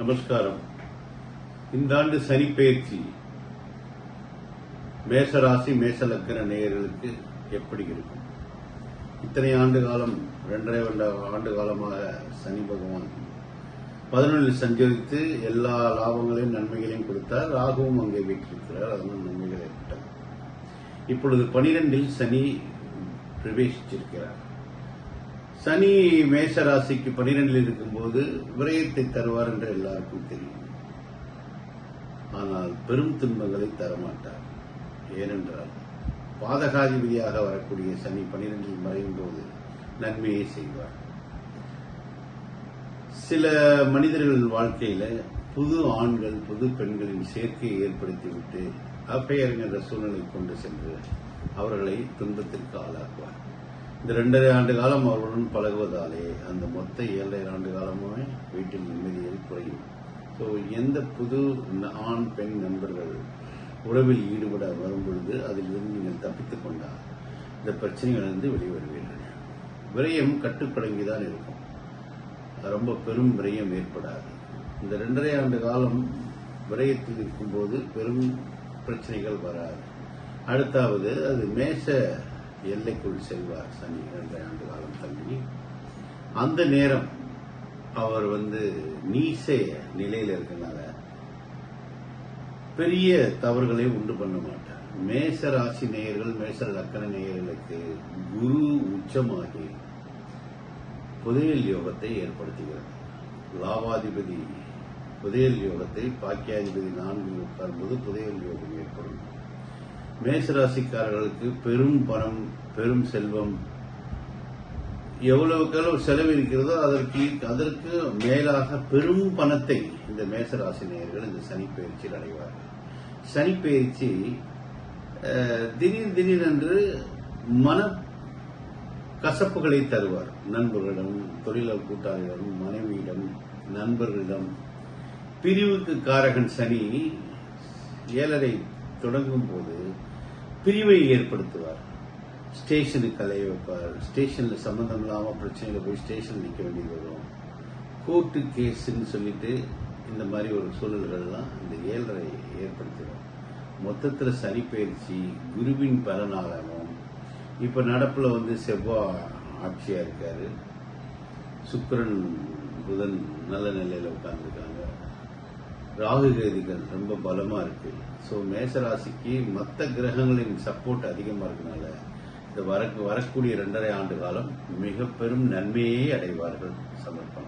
நமஸ்காரம். இந்த ஆண்டு சனி பெயர்ச்சி மேசராசி மேசலக்கண நேயர்களுக்கு எப்படி இருக்கும்? இத்தனை ஆண்டு காலம் 2.5 ஆண்டு காலமாக சனி பகவான் 11 சஞ்சரித்து எல்லா லாபங்களையும் நன்மைகளையும் கொடுத்தார். ராகுவும் அங்கே வீற்றிருக்கிறார், அதனால் நன்மைகள் ஏற்பட்டார். இப்பொழுது 12 சனி பிரவேசிச்சிருக்கிறார். சனி மேசராசிக்கு 12 இருக்கும்போது விரயத்தை தருவார் என்று எல்லாருக்கும் தெரியும். ஆனால் பெரும் துன்பங்களை தரமாட்டார். ஏனென்றால் பாதகாதிபதியாக வரக்கூடிய சனி 12 மறையும் போது நன்மையை செய்வார். சில மனிதர்கள் வாழ்க்கையில புது ஆண்கள் புது பெண்களின் சேர்க்கையை ஏற்படுத்திவிட்டு அஃபையர் என்ற சூழ்நிலை கொண்டு சென்று அவர்களை துன்பத்திற்கு ஆளாக்குவார். இந்த 2.5 ஆண்டு காலம் அவர்களுடன் பழகுவதாலே அந்த மொத்த 7.5 ஆண்டு காலமே வீட்டில் நிம்மதியில் குறையும். ஸோ எந்த புது ஆண் பெண் நண்பர்கள் உறவில் ஈடுபட வரும்பொழுது அதிலிருந்து நீங்கள் தப்பித்துக் கொண்டால் இந்த பிரச்சனைகளிலிருந்து வெளிவருவீர்கள். விரயம் கட்டுக்கடங்கிதான் இருக்கும், ரொம்ப பெரும் விரயம் ஏற்படாது. இந்த 2.5 ஆண்டு காலம் விரயத்தில் இருக்கும்போது பெரும் பிரச்சனைகள் வராது. அடுத்தாவது அது மேச எல்லைக்குள் செல்வார் சனி 2.5 ஆண்டு காலம் தள்ளி. அந்த நேரம் அவர் நீச நிலையில் இருக்கனால பெரிய தவறுகளை உண்டு பண்ண மாட்டார். மேச ராசி நேயர்கள் மேச லக்கண நேயர்களுக்கு குரு உச்சமாகி புதையல் யோகத்தை ஏற்படுத்துகிறது. லாபாதிபதி புதையல் யோகத்தை, பாக்கியாதிபதி 4 உட்காரும்போது புதையல் யோகம் ஏற்படும். மேசராசிக்காரர்களுக்கு பெரும் பணம் பெரும் செல்வம் எவ்வளவுக்கு செலவு இருக்கிறதோ அதற்கு மேலாக பெரும் பணத்தை இந்த மேசராசி நேயர்கள் இந்த சனி பயிற்சியில் அடைவார்கள். சனி பயிற்சி திடீரென்று மன கசப்புகளை தருவார். நண்பர்களிடம், தொழில் கூட்டாளிகளிடம், மனைவியிடம், நண்பர்களிடம். பிரிவுக்கு காரகன் சனி 7.5 தொடங்கும் போது பிரிவை ஏற்படுத்துவார். ஸ்டேஷனுக்கு அலைய வைப்பார். ஸ்டேஷன்ல சம்பந்தம் இல்லாம பிரச்சனையில போய் ஸ்டேஷன் நிற்க வேண்டியது வரும். கோர்ட்டு கேஸ்ன்னு சொல்லிட்டு இந்த மாதிரி ஒரு சூழல்கள்லாம் இந்த 7.5 ஏற்படுத்திடும். மொத்தத்துல சனி பயிற்சி குருவின் பலனாகவும் இப்ப நடப்புல செவ்வாய் ஆட்சியா இருக்காரு. சுக்கிரன் புதன் நல்ல நிலையில உட்கார்ந்துருக்காங்க. ராகு கேதுகள் ரொம்ப பலமா இருக்கு. சோ மேசராசிக்கு மற்ற கிரகங்களின் சப்போர்ட் அதிகமா இருக்கனால இந்த வரக்கூடிய 2.5 ஆண்டு காலம் மிக பெரும் நன்மையை அடைவார்கள். சமர்ப்பணம்.